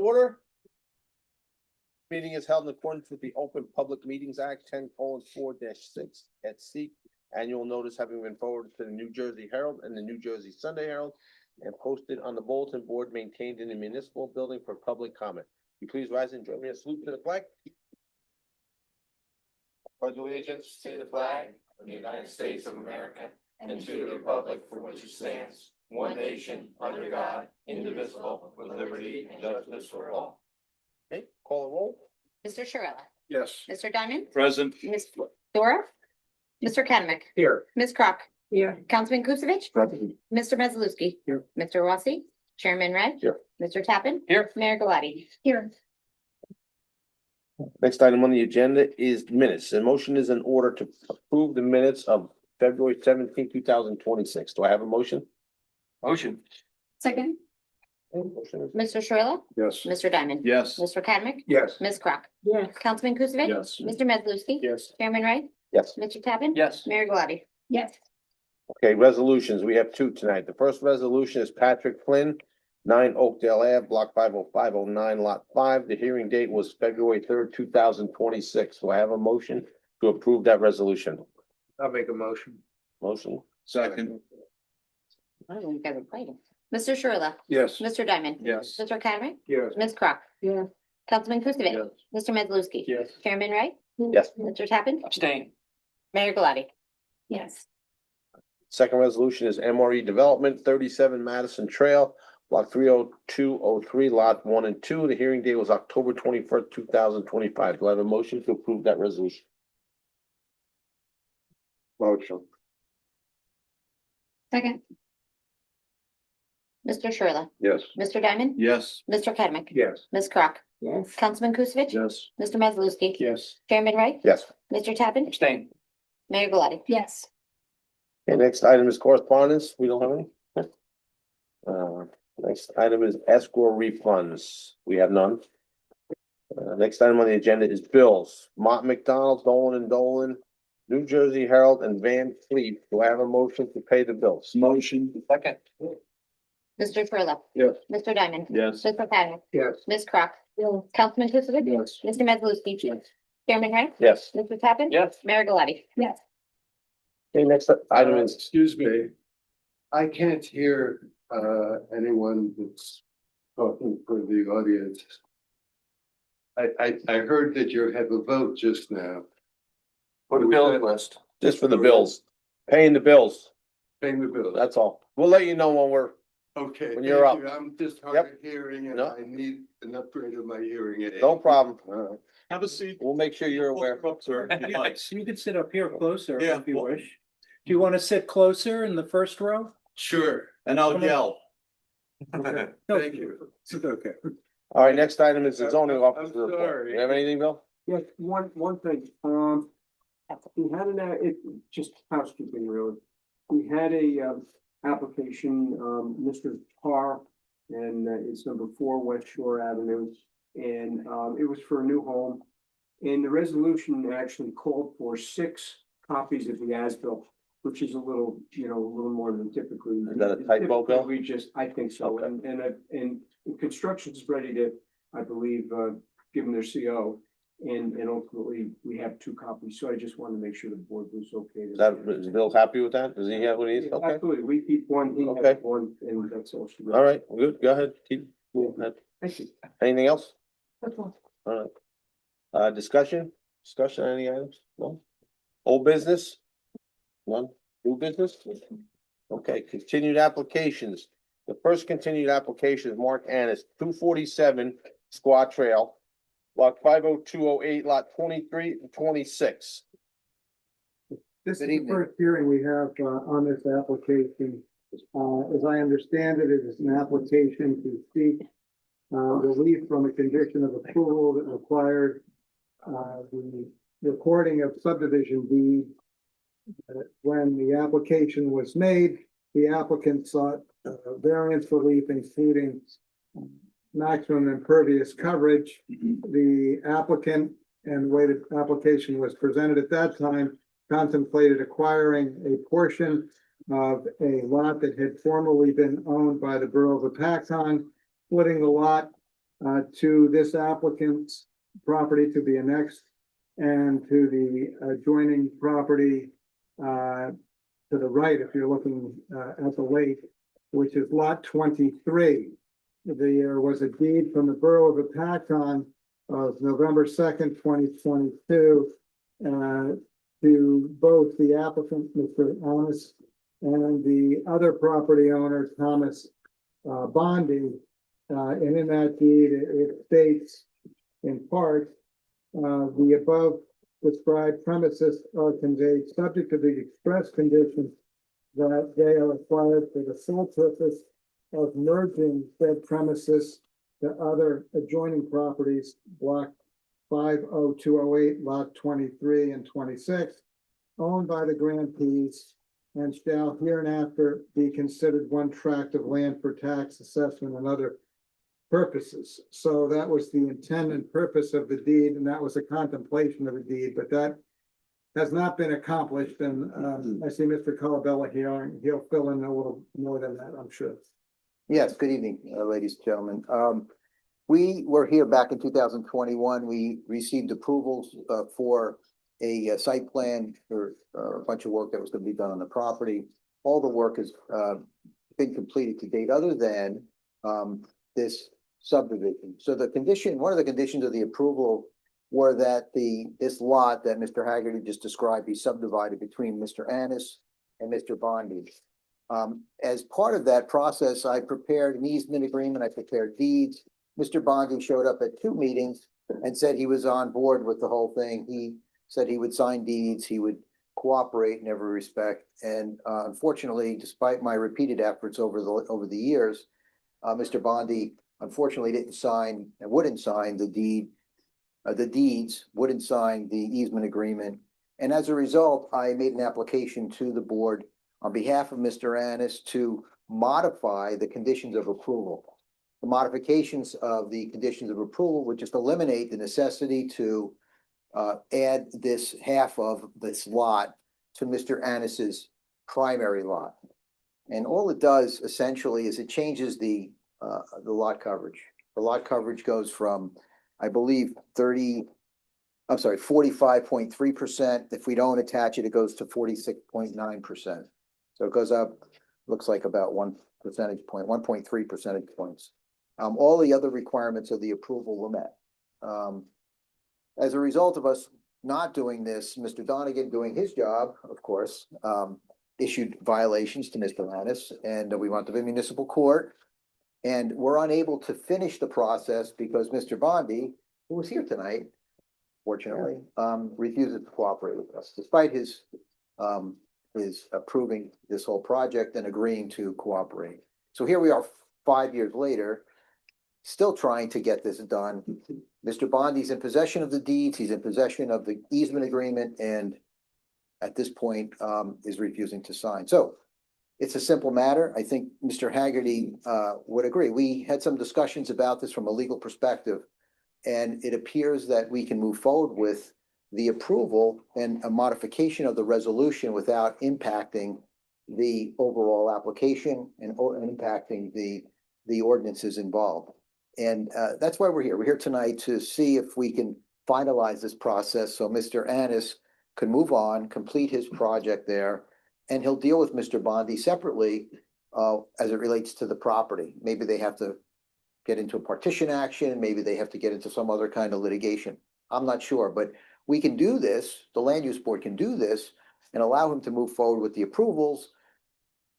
order. Meeting is held in accordance with the Open Public Meetings Act 10:4-6 at C. Annual notice having been forwarded to the New Jersey Herald and the New Jersey Sunday Herald and posted on the bulletin board maintained in the municipal building for public comment. You please rise and join me in a salute to the flag. Pledge allegiance to the flag of the United States of America and to the republic for which it stands, one nation, under God, indivisible, with liberty and justice for all. Okay, call a roll. Mr. Shirella. Yes. Mr. Diamond. Present. Ms. Dora. Mr. Academic. Here. Ms. Crock. Here. Councilman Kusevich. Present. Mr. Metzalowski. Here. Mr. Rossi. Chairman Ray. Here. Mr. Tappan. Here. Mayor Galati. Here. Next item on the agenda is minutes. A motion is in order to approve the minutes of February 17, 2026. Do I have a motion? Motion. Second. Motion is- Mr. Shirella. Yes. Mr. Diamond. Yes. Mr. Academic. Yes. Ms. Crock. Yes. Councilman Kusevich. Yes. Mr. Metzalowski. Yes. Chairman Ray. Yes. Mr. Tappan. Yes. Mayor Galati. Yes. Okay, resolutions. We have two tonight. The first resolution is Patrick Flynn, 9 Oakdale Ave, block 50509, lot 5. The hearing date was February 3rd, 2026. Do I have a motion to approve that resolution? I'll make a motion. Motion? Second. I don't think I would fight him. Mr. Shirella. Yes. Mr. Diamond. Yes. Mr. Academic. Yes. Ms. Crock. Yeah. Councilman Kusevich. Yes. Mr. Metzalowski. Yes. Chairman Ray. Yes. Mr. Tappan. Abstain. Mayor Galati. Yes. Second resolution is MRE Development, 37 Madison Trail, block 30203, lot 1 and 2. The hearing date was October 21st, 2025. Do I have a motion to approve that resolution? Motion. Second. Mr. Shirley. Yes. Mr. Diamond. Yes. Mr. Academic. Yes. Ms. Crock. Yes. Councilman Kusevich. Yes. Mr. Metzalowski. Yes. Chairman Ray. Yes. Mr. Tappan. Abstain. Mayor Galati. Yes. Okay, next item is correspondence. We don't have any. Next item is escrow refunds. We have none. Next item on the agenda is bills. Mott McDonald, Dolan and Dolan, New Jersey Herald, and Van Fleet. Do I have a motion to pay the bills? Motion. Second. Mr. Shirley. Yes. Mr. Diamond. Yes. Mr. Academic. Yes. Ms. Crock. Councilman Kusevich. Yes. Mr. Metzalowski. Yes. Chairman Ray. Yes. Mr. Tappan. Yes. Mayor Galati. Yes. Okay, next item is, Excuse me, I can't hear anyone that's talking for the audience. I heard that you have a vote just now, For the bill list. just for the bills, paying the bills. paying the bill. That's all. We'll let you know when we're, Okay. when you're thank up. you. I'm just hard Yep. of hearing and No. I need an upgrade of my hearing aid. no problem. Have a seat. We'll make sure you're aware. Sir. You can sit up here closer Yeah. if you wish. Do you want to sit closer in the first row? Sure, And I'll yell. No, thank you. It's okay. All right, next item is the zoning I'm officer report. sorry. You have anything, Bill? Yes, one thing, we had it just housekeeping really. We had a, application, Mr. Tar, and it's number 4 West Shore Avenue. And, it was for a new home. And the resolution actually called for 6 copies of the as-built, which is a little more than typically. Is that a typo, Bill? We just, I think so, Okay. and construction's ready to, I believe, give them their CO. And ultimately, we have 2 copies, so I just wanted to make sure the board was okay. Is that, is Bill happy with that? Does he have what he needs? Okay, Absolutely, we keep one, he Okay. has one, and that's all. she wrote. all right, good, go ahead. Keep, go ahead. Thank you. Anything else? That's all. All right. Discussion on any items? No? Old business? None? New business? Okay, continued applications. The first continued application is Mark Annis, 247 Squaw Trail, block 50208, lot 23 and 26. This is Good the evening. first hearing we have on this application. As I understand it, it is an application to seek relief from a condition of approval that required the recording of subdivision deed. When the application was made, the applicant sought variance relief, including maximum impervious coverage. The applicant and the way the application was presented at that time contemplated acquiring a portion of a lot that had formerly been owned by the Borough of Paxton, splitting the lot to this applicant's property to be annexed and to the adjoining property to the right, if you're looking at the lake, which is lot 23. There was a deed from the Borough of Apacon of November 2nd, 2022, to both the applicant, Mr. Honest, and the other property owner, Thomas Bondi. And in that deed, it states in part, the above described premises are conveyed subject to the express condition that they are acquired for the sole purpose of merging said premises to other adjoining properties, block 50208, lot 23 and 26, owned by the grantees, and shall hereinafter be considered one tract of land for tax assessment and other purposes. So that was the intent and purpose of the deed, and that was a contemplation of the deed, but that has not been accomplished. And I see Mr. Colabella here, and he'll fill in a little more than that, I'm sure. Yes, good evening, ladies and gentlemen. We were here back in 2021. We received approvals for a site plan for a bunch of work that was going to be done on the property. All the work has been completed to date, other than this subdivision. So the condition, one of the conditions of the approval were that this lot that Mr. Haggerty just described be subdivided between Mr. Annis and Mr. Bondi. As part of that process, I prepared an easement agreement, I prepared deeds. Mr. Bondi showed up at 2 meetings and said he was on board with the whole thing. He said he would sign deeds, he would cooperate in every respect. And unfortunately, despite my repeated efforts over the years, Mr. Bondi unfortunately didn't sign and wouldn't sign the deeds, wouldn't sign the easement agreement. And as a result, I made an application to the board on behalf of Mr. Annis to modify the conditions of approval. The modifications of the conditions of approval would just eliminate the necessity to add this half of this lot to Mr. Annis's primary lot. And all it does essentially is it changes the lot coverage. The lot coverage goes from, I believe, 45.3%. If we don't attach it, it goes to 46.9%. So it goes up, looks like about 1 percentage point, 1.3 percentage points. All the other requirements of the approval were met. As a result of us not doing this, Mr. Donegan doing his job, of course, issued violations to Mr. Annis, and we went to the municipal court. And we're unable to finish the process because Mr. Bondi, who was here tonight, fortunately, refuses to cooperate with us, despite his approving this whole project and agreeing to cooperate. So here we are 5 years later, still trying to get this done. Mr. Bondi's in possession of the deeds, he's in possession of the easement agreement, and at this point is refusing to sign. So it's a simple matter. I think Mr. Haggerty would agree. We had some discussions about this from a legal perspective, and it appears that we can move forward with the approval and a modification of the resolution without impacting the overall application and impacting the ordinances involved. And that's why we're here. We're here tonight to see if we can finalize this process so Mr. Annis can move on, complete his project there, and he'll deal with Mr. Bondi separately as it relates to the property. Maybe they have to get into a partition action, maybe they have to get into some other kind of litigation. I'm not sure, but we can do this, the land use board can do this and allow him to move forward with the approvals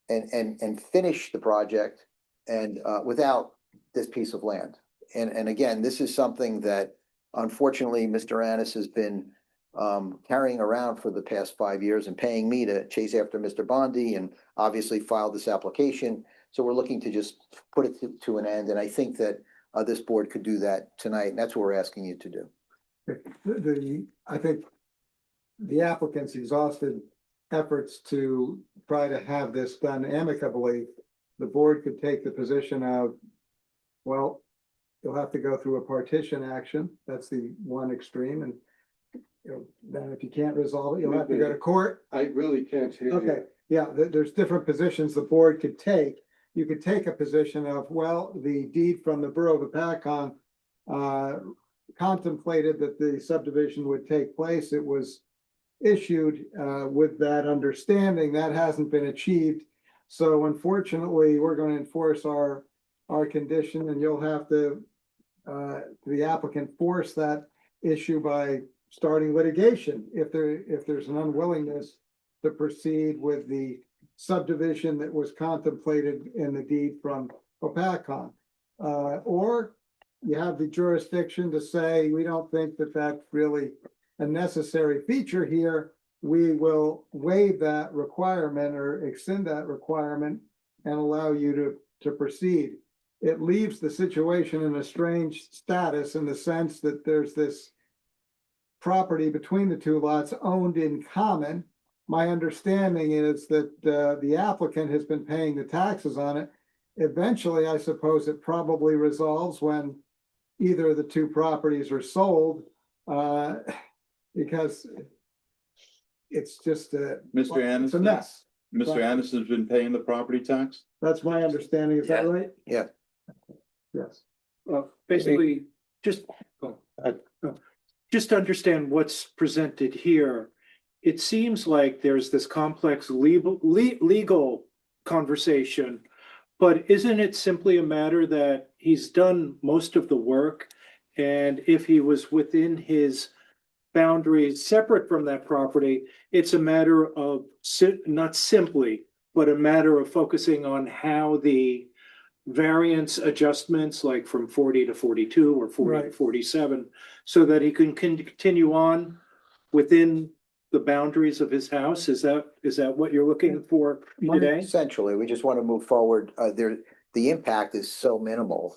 and finish the project and without this piece of land. And again, this is something that unfortunately Mr. Annis has been carrying around for the past 5 years and paying me to chase after Mr. Bondi, and obviously filed this application. So we're looking to just put it to an end. And I think that this board could do that tonight. And that's what we're asking you to do. I think the applicant's exhausted efforts to try to have this done amicably. The board could take the position of, well, you'll have to go through a partition action. That's the one extreme. And then if you can't resolve it, you'll have to go to court. I really can't hear you. Okay, yeah, there's different positions the board could take. You could take a position of, well, the deed from the Borough of Apacon contemplated that the subdivision would take place. It was issued with that understanding. That hasn't been achieved. So unfortunately, we're going to enforce our condition, and you'll have to the applicant force that issue by starting litigation if there's an unwillingness to proceed with the subdivision that was contemplated in the deed from Opacon. Or you have the jurisdiction to say, we don't think that that's really a necessary feature here. We will waive that requirement or extend that requirement and allow you to proceed. It leaves the situation in a strange status in the sense that there's this property between the two lots owned in common. My understanding is that the applicant has been paying the taxes on it. Eventually, I suppose it probably resolves when either of the two properties are sold, because it's just Mr. it's a Anderson, mess. Mr. Anderson's been paying the property tax? That's my understanding. Is that right? Yeah. Yes. Basically, just to understand what's presented here, it seems like there's this complex legal conversation, but isn't it simply a matter that he's done most of the work? And if he was within his boundaries separate from that property, it's a matter of not simply, but a matter of focusing on how the variance adjustments, like from 40 to 42 or 40 to Right. 47, so that he can continue on within the boundaries of his house. Is that what you're looking for today? Essentially, we just want to move forward. The impact is so minimal.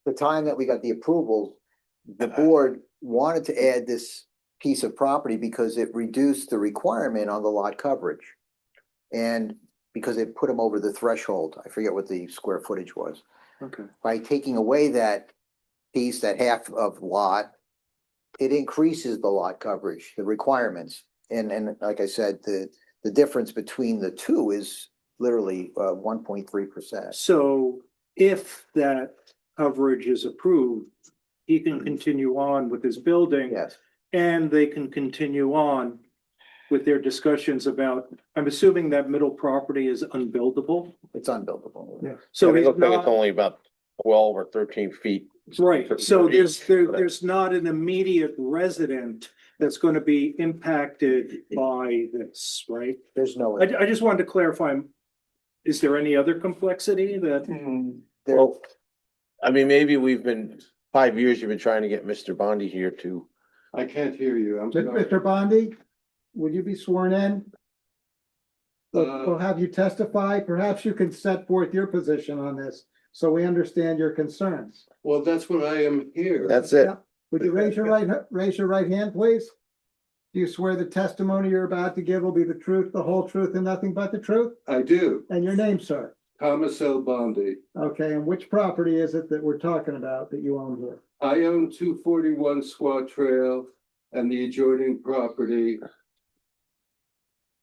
The time that we got the approval, the board wanted to add this piece of property because it reduced the requirement on the lot coverage. And because it put them over the threshold, I forget what the square footage was. Okay. By taking away that piece, that half of lot, it increases the lot coverage, the requirements. And like I said, the difference between the two is literally 1.3%. So if that coverage is approved, he can continue on with his building. Yes, And they can continue on with their discussions about, I'm assuming that middle property is unbuildable. it's unbuildable. Yeah. So And it he's looks like it's not, only about 12 or 13 feet. right, so there's not an immediate resident that's going to be impacted by this, right? There's no. I just wanted to clarify, is there any other complexity that? there- Well, I mean, maybe we've been, 5 years you've been trying to get Mr. Bondi here to, I can't hear you. I'm sorry. Mr. Bondi, would you be sworn in? We'll have you testify. Perhaps you can set forth your position on this, so we understand your concerns. Well, that's what I am here. that's it. Yeah. Would you raise your right hand, please? Do you swear the testimony you're about to give will be the truth, the whole truth, and nothing but the truth? I do. And your name, sir? Thomas L. Bondi. Okay, and which property is it that we're talking about that you own here? I own 241 Squaw Trail and the adjoining property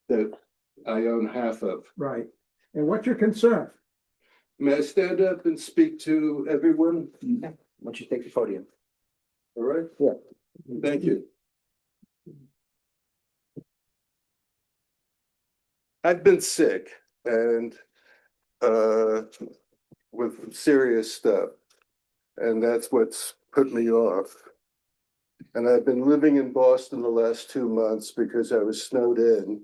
that I own half of. Right. And what's your concern? May I stand up and speak to everyone? Why don't you take the podium? All right? Yeah. Thank you. I've been sick and with serious stuff. And that's what's put me off. And I've been living in Boston the last 2 months because I was snowed in.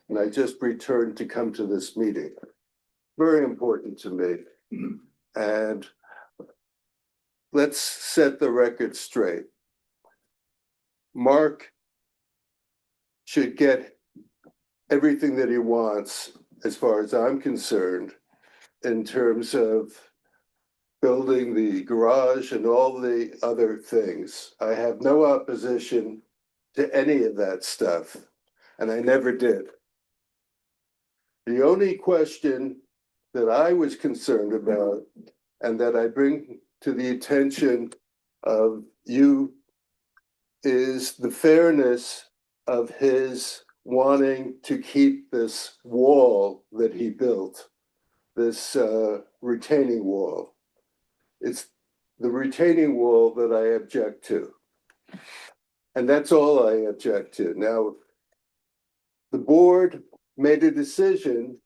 And I just returned to come to this meeting. Very important to me. And let's set the record straight. Mark should get everything that he wants, as far as I'm concerned, in terms of building the garage and all the other things. I have no opposition to any of that stuff, and I never did. The only question that I was concerned about, and that I bring to the attention of you, is the fairness of his wanting to keep this wall that he built, this retaining wall. It's the retaining wall that I object to. And that's all I object to. Now, the board made a decision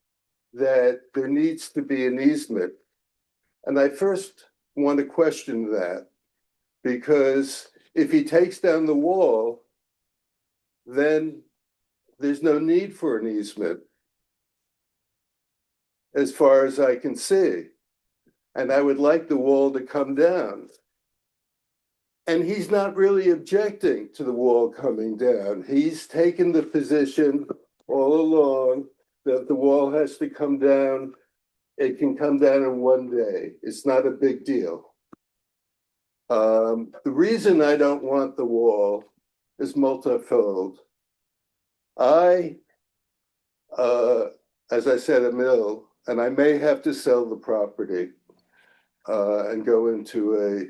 that there needs to be an easement. And I first want to question that, because if he takes down the wall, then there's no need for an easement, as far as I can see. And I would like the wall to come down. And he's not really objecting to the wall coming down. He's taken the position all along that the wall has to come down. It can come down in one day. It's not a big deal. The reason I don't want the wall is multifold. As I said, a mill, and I may have to sell the property and go into a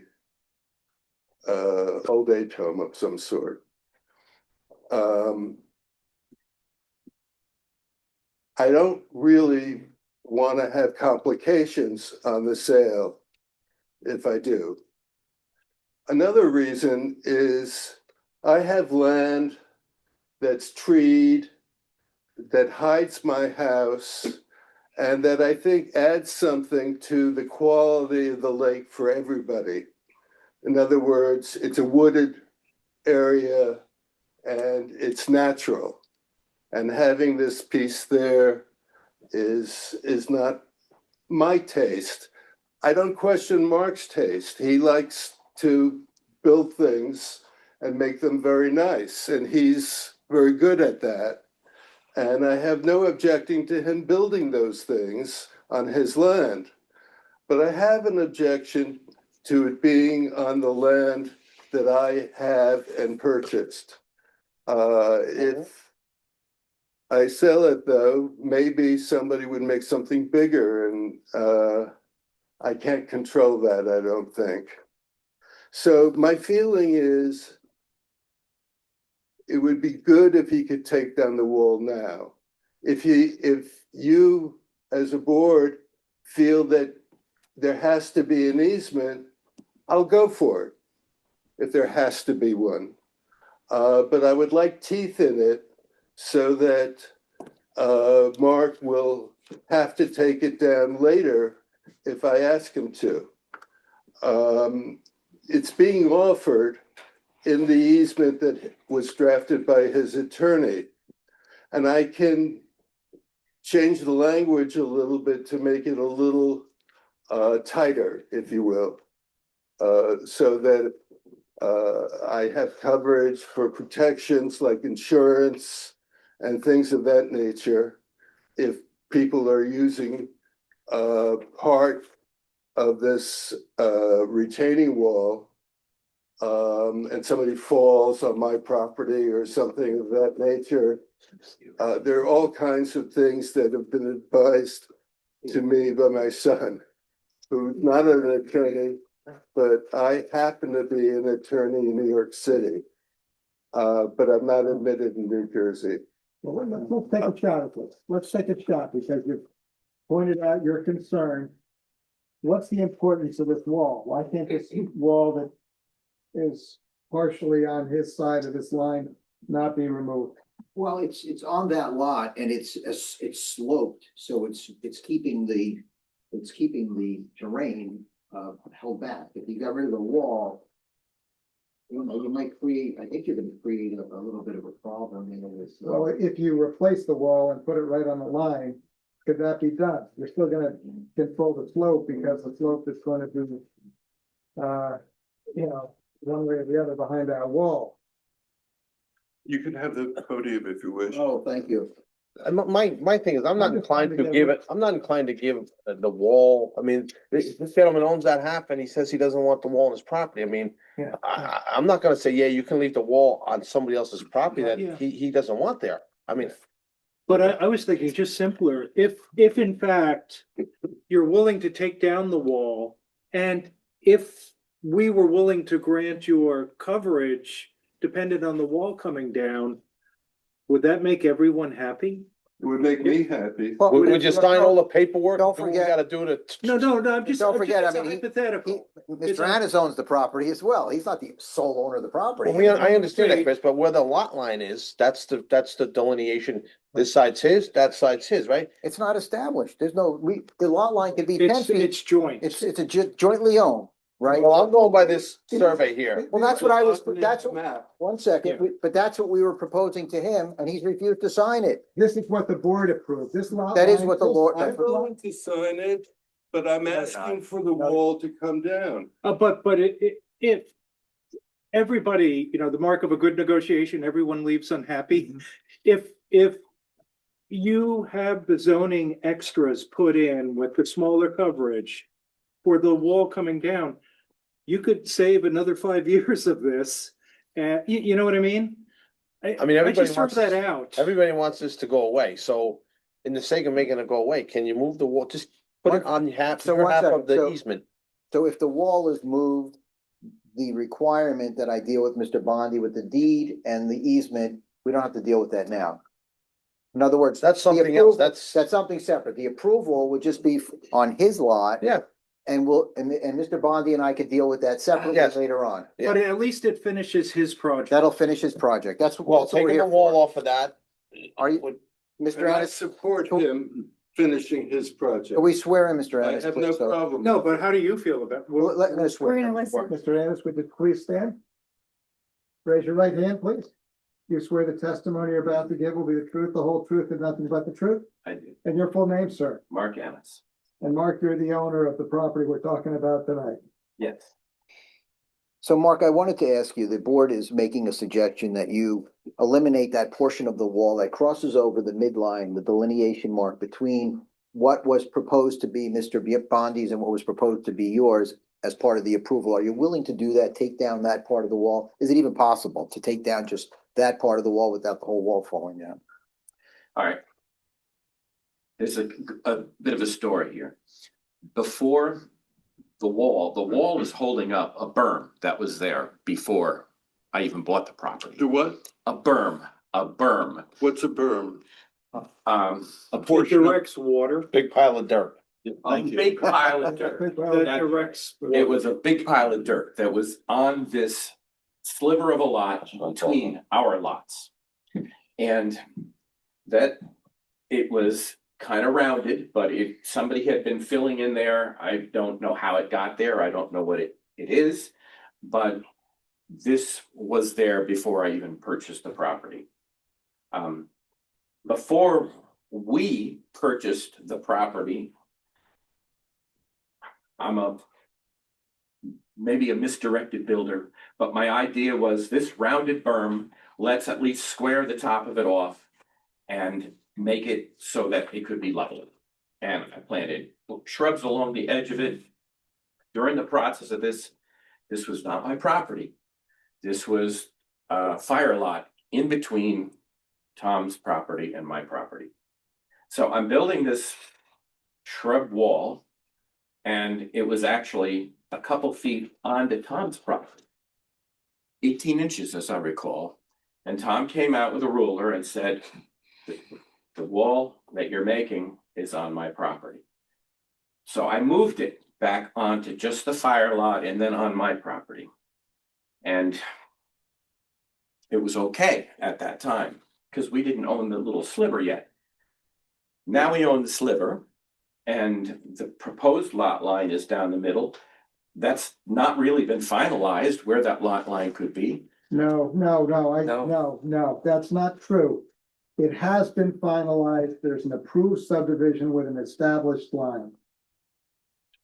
old age home of some sort. I don't really want to have complications on the sale if I do. Another reason is I have land that's treed, that hides my house, and that I think adds something to the quality of the lake for everybody. In other words, it's a wooded area and it's natural. And having this piece there is not my taste. I don't question Mark's taste. He likes to build things and make them very nice, and he's very good at that. And I have no objecting to him building those things on his land. But I have an objection to it being on the land that I have and purchased. If I sell it though, maybe somebody would make something bigger, and I can't control that, I don't think. So my feeling is it would be good if he could take down the wall now. If you as a board feel that there has to be an easement, I'll go for it if there has to be one. But I would like teeth in it so that Mark will have to take it down later if I ask him to. It's being offered in the easement that was drafted by his attorney. And I can change the language a little bit to make it a little tighter, if you will, so that I have coverage for protections like insurance and things of that nature if people are using part of this retaining wall and somebody falls on my property or something of that nature. There are all kinds of things that have been advised to me by my son, who's not an attorney, but I happen to be an attorney in New York City. But I'm not admitted in New Jersey. Well, let's take a shot at this. Let's take a shot because you've pointed out your concern. What's the importance of this wall? Why can't this wall that is partially on his side of this line not be removed? Well, it's on that lot and it's sloped, so it's keeping the terrain held back. If you got rid of the wall, you know, you might create, I think you're gonna create a little bit of a problem, you know, with. Well, if you replace the wall and put it right on the line, could that be done? You're still gonna control the slope because the slope is gonna be, you know, one way or the other behind that wall. You can have the podium if you wish. Oh, thank you. My thing is, I'm not I'm just inclined trying to to give get- it, I'm not inclined to give the wall, I mean, this gentleman owns that half and he says he doesn't want the wall on his property, I mean. Yeah. I'm not gonna say, yeah, you can leave the wall on somebody else's property that Yeah. he doesn't want there, I mean. But I was thinking just simpler, if in fact you're willing to take down the wall, and if we were willing to grant your coverage dependent on the wall coming down, would that make everyone happy? It would make me happy. Well, Would you sign all the paperwork? Don't Do what we forget- gotta do to? No, I'm just, Don't forget, it's I a mean, he- hypothetical. It's Mr. a- Annis owns the property as well. He's not the sole owner of the property. Well, I understand that, Chris, but where the lot line is, that's the delineation. This side's his, that side's his, right? It's not established. There's no, the lot line could be 10 It's, feet. it's joint. It's a jointly owned, right? Well, I'm going by this survey here. Well, that's what I was, It's that's, on the map. one second, but that's what we were proposing to him and he's refused to sign it. This is what the board approved, this lot. That is line- what the Lord- I'm willing to sign it, but I'm asking for the wall to come down. But if everybody, the mark of a good negotiation, everyone leaves unhappy. If you have the zoning extras put in with the smaller coverage for the wall coming down, you could save another 5 years of this. You know what I mean? I mean, I everybody just throw wants, that out. everybody wants this to go away, so in the sake of making it go away, can you move the wall, just put it on half, So your one half second, of the so- easement? So if the wall is moved, the requirement that I deal with Mr. Bondi with the deed and the easement, we don't have to deal with that now. In other words. That's the something else, approval- that's, That's something separate. The approval would just be on his lot. yeah, And and Mr. Bondi and I could deal with that separately Yes. later on. Yeah. But at least it finishes his project. That'll finish his project. That's well, that's what we're taking the here wall for. off of that. Are you- would- Mr. And I Annis, support him finishing his project. can we swear in Mr. I Annis, have no please? So- problem. No, but how do you feel about it? Well, let me swear. We're gonna listen. Mr. Ennis, would you please stand? Raise your right hand, please. You swear the testimony you're about to give will be the truth, the whole truth, and nothing but the truth? I do. And your full name, sir? Mark Annis. And Mark, you're the owner of the property we're talking about tonight. Yes. So Mark, I wanted to ask you, the board is making a suggestion that you eliminate that portion of the wall that crosses over the midline, the delineation mark between what was proposed to be Mr. Bondi's and what was proposed to be yours as part of the approval. Are you willing to do that, take down that part of the wall? Is it even possible to take down just that part of the wall without the whole wall falling down? All right. There's a bit of a story here. Before the wall is holding up a berm that was there before I even bought the property. Do what? A berm. What's a berm? A It portion of directs water. Big pile of dirt. a big pile of dirt. That directs. It was a big pile of dirt that was on this sliver of a lot between our lots. And that it was kind of rounded, but if somebody had been filling in there, I don't know how it got there. I don't know what it is. But this was there before I even purchased the property. Before we purchased the property, I'm maybe a misdirected builder, but my idea was this rounded berm, let's at least square the top of it off and make it so that it could be leveled. And I planted shrubs along the edge of it. During the process of this was not my property. This was a fire lot in between Tom's property and my property. So I'm building this shrub wall, and it was actually a couple feet onto Tom's property. 18 inches, as I recall. And Tom came out with a ruler and said, the wall that you're making is on my property. So I moved it back onto just the fire lot and then on my property. And it was okay at that time because we didn't own the little sliver yet. Now we own the sliver, and the proposed lot line is down the middle. That's not really been finalized where that lot line could be. No, that's not true. It has been finalized. There's an approved subdivision with an established line.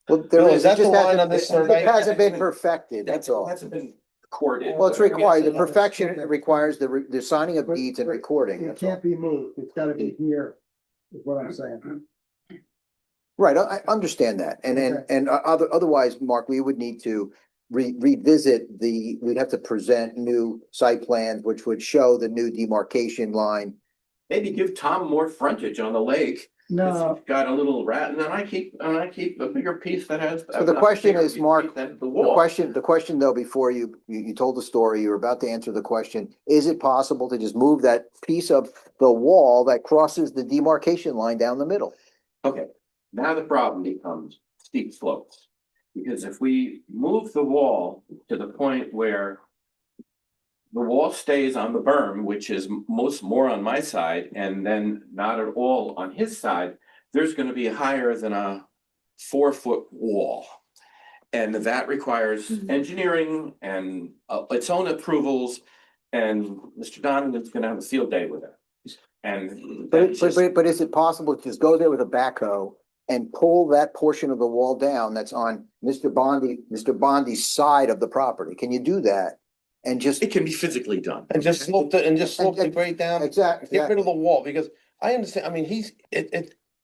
Well, Bill, there is that it just the line hasn't- on this survey? It hasn't been perfected, that's all. Hasn't been recorded. Well, it's required, the perfection requires the signing of deeds and recording, It that's all. can't be moved. It's gotta be here, is what I'm saying. Right, I understand that, Okay. and otherwise, Mark, we would need to revisit we'd have to present new site plans, which would show the new demarcation line. Maybe give Tom more frontage on the lake. No, Got a little rat, and then I keep a bigger piece that has. So the question is, Mark, The The wall. question though, before you told the story, you were about to answer the question, is it possible to just move that piece of the wall that crosses the demarcation line down the middle? Okay, now the problem becomes steep slopes. Because if we move the wall to the point where the wall stays on the berm, which is more on my side, and then not at all on his side, there's gonna be higher than a 4-foot wall. And that requires engineering and its own approvals, and Mr. Donovan's gonna have a field day with it. And that's just- But is it possible to just go there with a backhoe and pull that portion of the wall down that's on Mr. Bondi's side of the property? Can you do that? And just, it can be physically done. And just slope the grade down. exactly, Get rid of the wall, because I understand, I mean,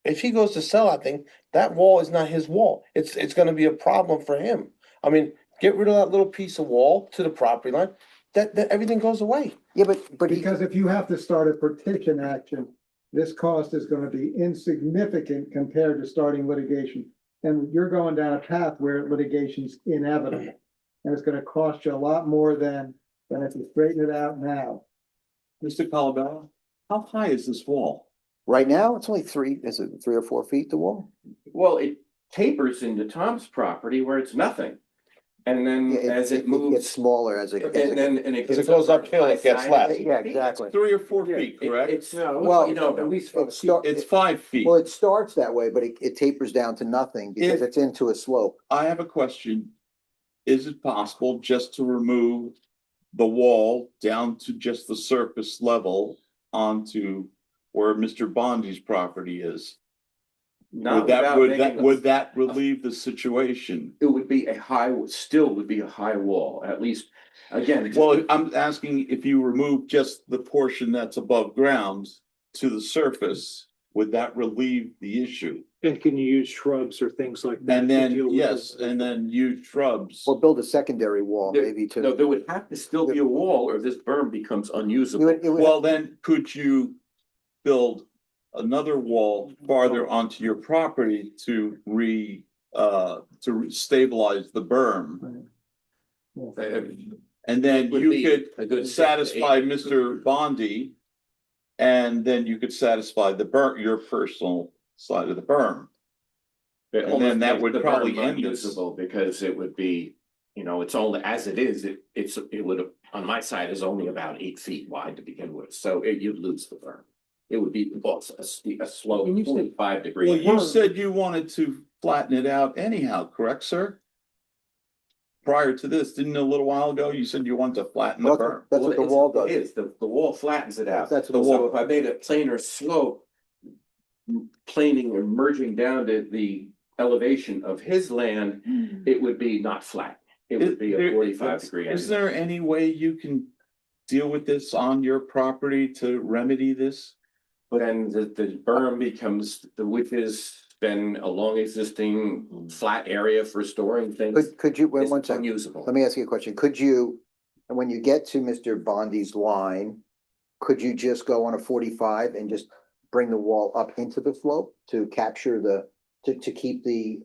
if he goes to sell that thing, that wall is not his wall. It's gonna be a problem for him. I mean, get rid of that little piece of wall to the property line, that everything goes away. yeah, but he, because if you have to start a petition action, this cost is gonna be insignificant compared to starting litigation. And you're going down a path where litigation's inevitable. And it's gonna cost you a lot more than if you straighten it out now. Mr. Colabella, how high is this wall? right now, it's only 3 or 4 feet, the wall? Well, it tapers into Tom's property where it's nothing. And then Yeah, as it gets moves, smaller as and it. then, and it. As it gets goes over uphill, it gets high less. side. Yeah, exactly. 3 or 4 feet, correct? It's, Well, you know, at least It start, It's 5 feet. well, it starts that way, but it tapers down to nothing because If- it's into a slope. I have a question. Is it possible just to remove the wall down to just the surface level onto where Mr. Bondi's property is? not Would that, without would making that, a- would that relieve the situation? It would be still would be a high wall, at least, again. it just- Well, I'm asking if you remove just the portion that's above ground to the surface, would that relieve the issue? And can you use shrubs or things like that? And to then, deal with yes, the- and then use shrubs. Or build a secondary wall There- maybe No, to. there would have to still be a wall or this berm becomes unusable. Well, then could you build another wall farther onto your property to stabilize the berm? And then Would you be could a good 6 to satisfy 8. Mr. Bondi. And then you could satisfy your personal side of the berm. It And almost then that makes would the probably berm end this. unusable because it would be, you know, it's only, as it is, it would, on my side is only about 8 feet wide to begin with, so you'd lose the berm. It would be a slope, And you said- 45-degree. Well, you said you wanted to flatten it out anyhow, correct, sir? Prior to this, didn't a little while ago, you said you wanted to flatten the Well, berm? That's what the wall does. It is, the wall flattens it out. That's what the So wall, if I made a planar slope, planing or merging down to the elevation of his land, it would be not flat. It would be a 45-degree angle. Is there any way you can deal with this on your property to remedy this? But then the berm becomes, which has been a long existing flat area for storing things. could you, wait It's one second, unusable. let me ask you a question. Could you, and when you get to Mr. Bondi's line, could you just go on a 45 and just bring the wall up into the slope to capture to keep the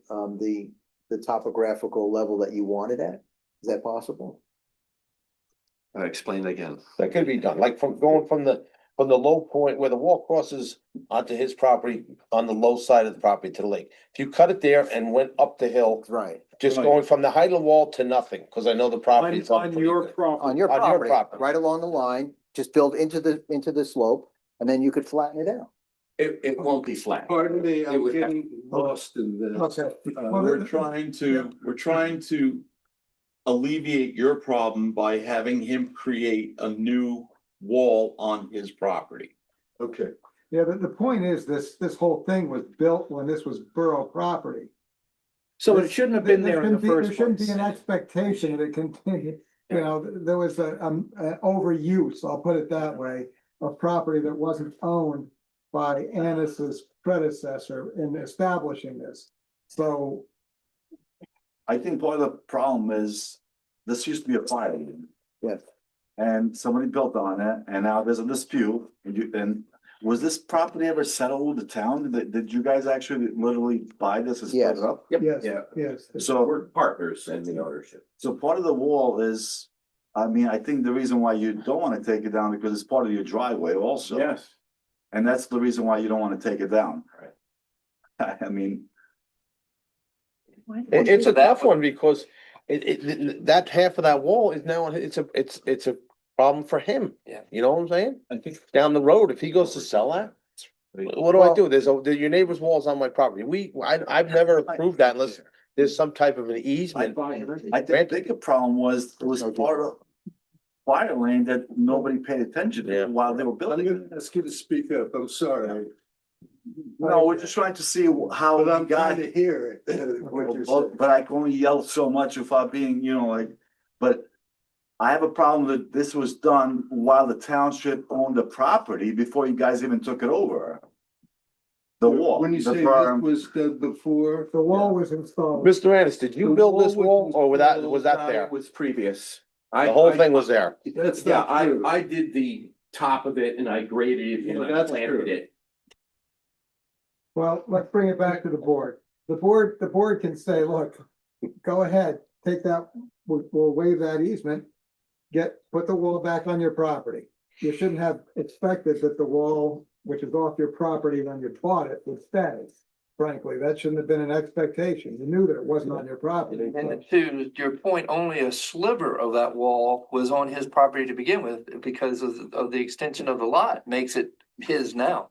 topographical level that you wanted at? Is that possible? Explain again. That could be done, like going from the low point where the wall crosses onto his property on the low side of the property to the lake. If you cut it there and went up the hill, Right, just Right. going from the height of the wall to nothing, because I know the property is up On pretty your good. property. on your On your property, property. right along the line, just build into the slope, and then you could flatten it out. It won't be flat. Pardon me, It I'm would have- getting lost in this. Okay. We're trying to alleviate your problem by having him create a new wall on his property. Okay, Yeah, the point is, this whole thing was built when this was borough property. So it shouldn't have been there in the There first shouldn't be place. an expectation that it continued, you know, there was a overuse, I'll put it that way, of property that wasn't owned by Annis's predecessor in establishing this. So, I think part of the problem is, this used to be a fire. Yes. And somebody built on it, and now there's a dispute, and was this property ever settled with the town? Did you guys actually literally buy this and split Yes. it up? Yes, Yeah. yes. So, We're partners in the ownership. so part of the wall is, I mean, I think the reason why you don't wanna take it down because it's part of your driveway also. Yes. And that's the reason why you don't wanna take it down. Right. I mean, It's a tough one because that half of that wall is now, it's a problem for him. Yeah. You know what I'm saying? I think Down the road, if he goes to sell that, what do I do? Your neighbor's wall's on my property. I've never approved that unless there's some type of an easement. I think the bigger problem was, it was part of fire lane that nobody paid attention Yeah. to while they were I'm building it. gonna ask you to speak up, I'm sorry, No, we're just trying to see how but we I'm got trying to hear it, what you're Well, saying. but I can only yell so much without being, but I have a problem that this was done while the township owned the property before you guys even took it over. The wall. When you the say berm. this was done before. The wall was installed. Mr. Ennis, did you The build this wall wall was or was that No, there? it was previous. The whole thing was there. That's Yeah, not true. I did the top of it and I graded it and Yeah, I that's planted true. it. Well, let's bring it back to the board. The board can say, look, go ahead, take that, we'll waive that easement. Put the wall back on your property. You shouldn't have expected that the wall, which is off your property when you bought it, would stay. Frankly, that shouldn't have been an expectation. You knew that it wasn't on your property. And to your point, only a sliver of that wall was on his property to begin with, because of the extension of the lot makes it his now.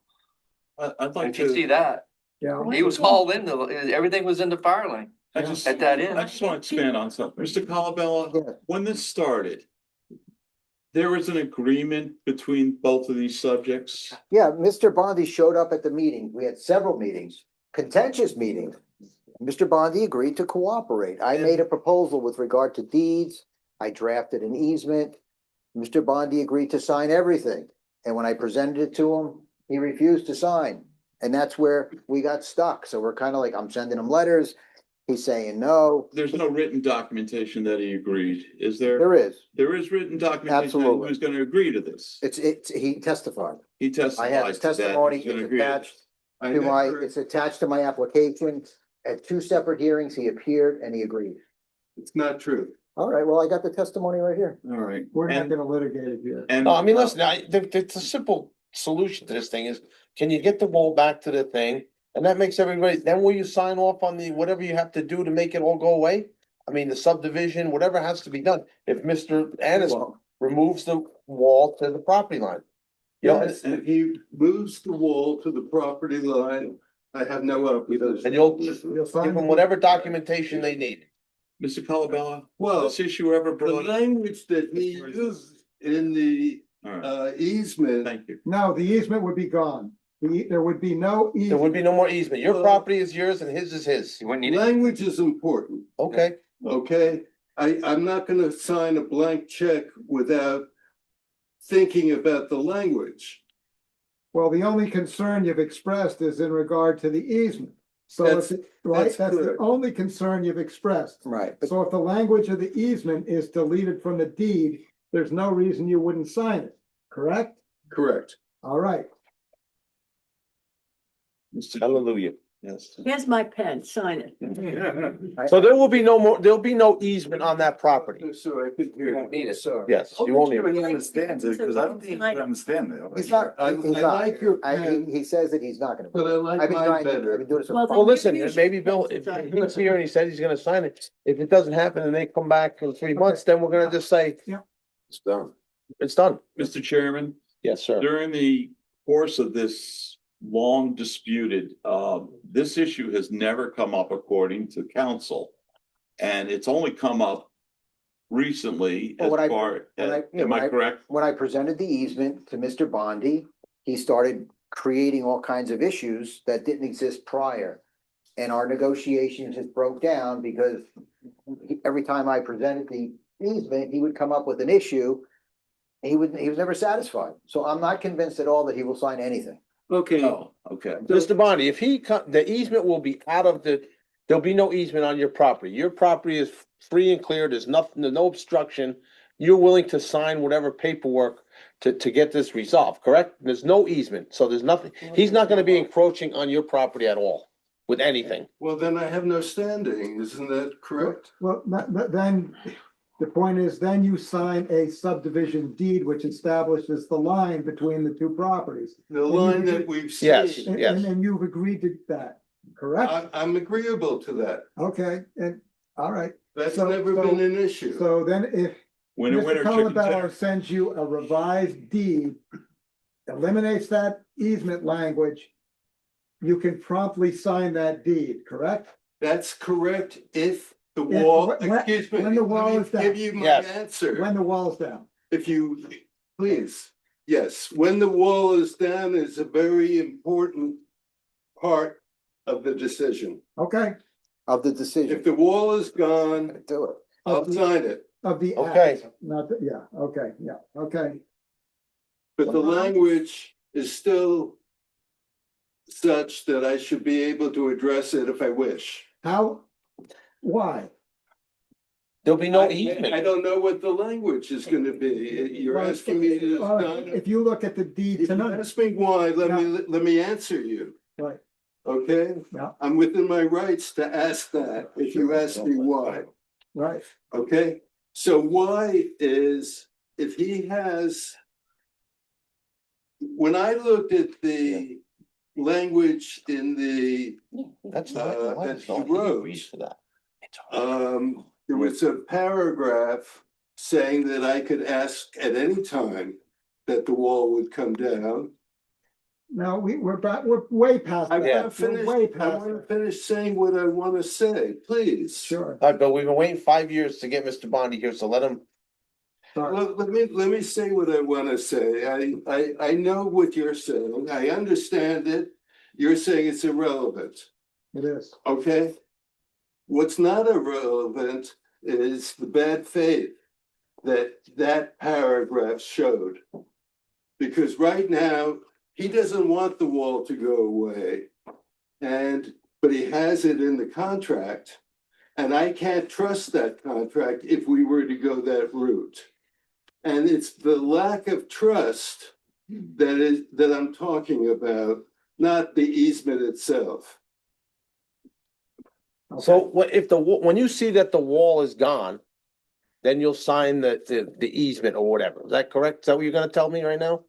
I'd like If you see to, that, Yeah. he was hauled into, everything was in the fire lane I just, at that end. I just want to expand on something. Mr. Colabella, Yeah. when this started, there was an agreement between both of these subjects. Yeah, Mr. Bondi showed up at the meeting. We had several meetings, contentious meetings. Mr. Bondi agreed to cooperate. I made a proposal with regard to deeds. I drafted an easement. Mr. Bondi agreed to sign everything. And when I presented it to him, he refused to sign. And that's where we got stuck. So we're kind of like, I'm sending him letters. He's saying no. There's no written documentation that he agreed, is there? There is. There is written documentation that he Absolutely. was gonna agree to this. He testified. He I testified have his to that. testimony. He's gonna It's agree to attached this. I to my, never- it's attached to my application. At 2 separate hearings, he appeared and he agreed. It's not true. All right, well, I got the testimony right here. All right. We're not And- gonna litigate it here. And. No, I mean, listen, it's a simple solution to this thing is, can you get the wall back to the thing? And that makes everybody, then will you sign off on whatever you have to do to make it all go away? I mean, the subdivision, whatever has to be done. If Mr. Ennis removes the wall to the property line. You know, Yes, if he moves the wall to the property line, I have no opposition. and you'll You'll give sign them it. whatever documentation they need. Mr. Colabella, Well, this issue ever the brought? language that he used in the All right, easement, thank you. No, the easement would be gone. There would be no There easement. would be no more easement. Your property is yours and his is his. You wouldn't need it. language is important, Okay, okay? I'm not gonna sign a blank check without thinking about the language. Well, the only concern you've expressed is in regard to the easement. So That's- right, that's that's the correct. only concern you've expressed. Right. So if the language of the easement is deleted from the deed, there's no reason you wouldn't sign it, correct? Correct. All right. Mr. hallelujah. Yes. Here's my pen, sign it. So there will be no more, there'll be no easement on that property. So I could hear. Need it. Yes, I'll you make won't sure need. he understands it, because I don't think he understands it. He's not, I he's not. like your pen. He says that he's not gonna. But I like I've been mine trying to, I've better. been doing this. Well, Well, listen, Maybe you maybe should Bill, if exercise. he's here and he said he's gonna sign it, if it doesn't happen and they come back in 3 months, then we're gonna just say. Yeah. It's done. It's done. Mr. Chairman, Yes, sir. during the course of this long disputed, this issue has never come up according to council. And it's only come up recently Well, as when I- far, when I- am I correct? When I presented the easement to Mr. Bondi, he started creating all kinds of issues that didn't exist prior. And our negotiations just broke down because every time I presented the easement, he would come up with an issue. He was never satisfied. So I'm not convinced at all that he will sign anything. Okay, Oh, okay. Mr. Bondi, if the easement will be out of there'll be no easement on your property. Your property is free and clear. There's nothing, no obstruction. You're willing to sign whatever paperwork to get this resolved, correct? There's no easement, so there's nothing, he's not gonna be encroaching on your property at all with anything. Well, then I have no standing, isn't that correct? Well, then, the point is, then you sign a subdivision deed which establishes the line between the two properties. The line that we've seen. Yes. And you've agreed to that, correct? I'm agreeable to that. Okay, and, all right, That's So- never so- been an issue. so then if Winner, Mr. winner, chicken Cullenbauer dinner. sends you a revised deed, eliminates that easement language, you can promptly sign that deed, correct? That's correct if the If- wall, when- excuse me, when the wall let me is down. give you my Yes. answer. When the wall is down. If you, please, yes, when the wall is down is a very important part of the decision. Okay, Of the If decision. the wall is gone, Do it. I'll sign it, of the Okay. act, not, yeah, okay. but the language is still such that I should be able to address it if I wish. How, why? There'll be no I easement. don't know what the language is gonna be. You're Well, asking me to. If you look at the deed If you tonight, ask me why, let me answer you, right, okay? Yeah. I'm within my rights to ask that, if you ask me why, right, okay? So why is, if he has. When I looked at the language in the, That's that not, he wrote. agrees to that. there was a paragraph saying that I could ask at any time that the wall would come down. now, we're way past I that. wanna finish, We're way I past wanna that. finish saying what I wanna say, please. Sure, All right, Bill, we've been waiting 5 years to get Mr. Bondi here, so let him, sorry, Well, let me say what I wanna say. I know what you're saying. I understand it. You're saying it's irrelevant, it is. okay? What's not irrelevant is the bad faith that paragraph showed. Because right now, he doesn't want the wall to go away. But he has it in the contract. And I can't trust that contract if we were to go that route. And it's the lack of trust that I'm talking about, not the easement itself. so what, if when you see that the wall is gone, then you'll sign the easement or whatever, is that correct? Is that what you're gonna tell me right now?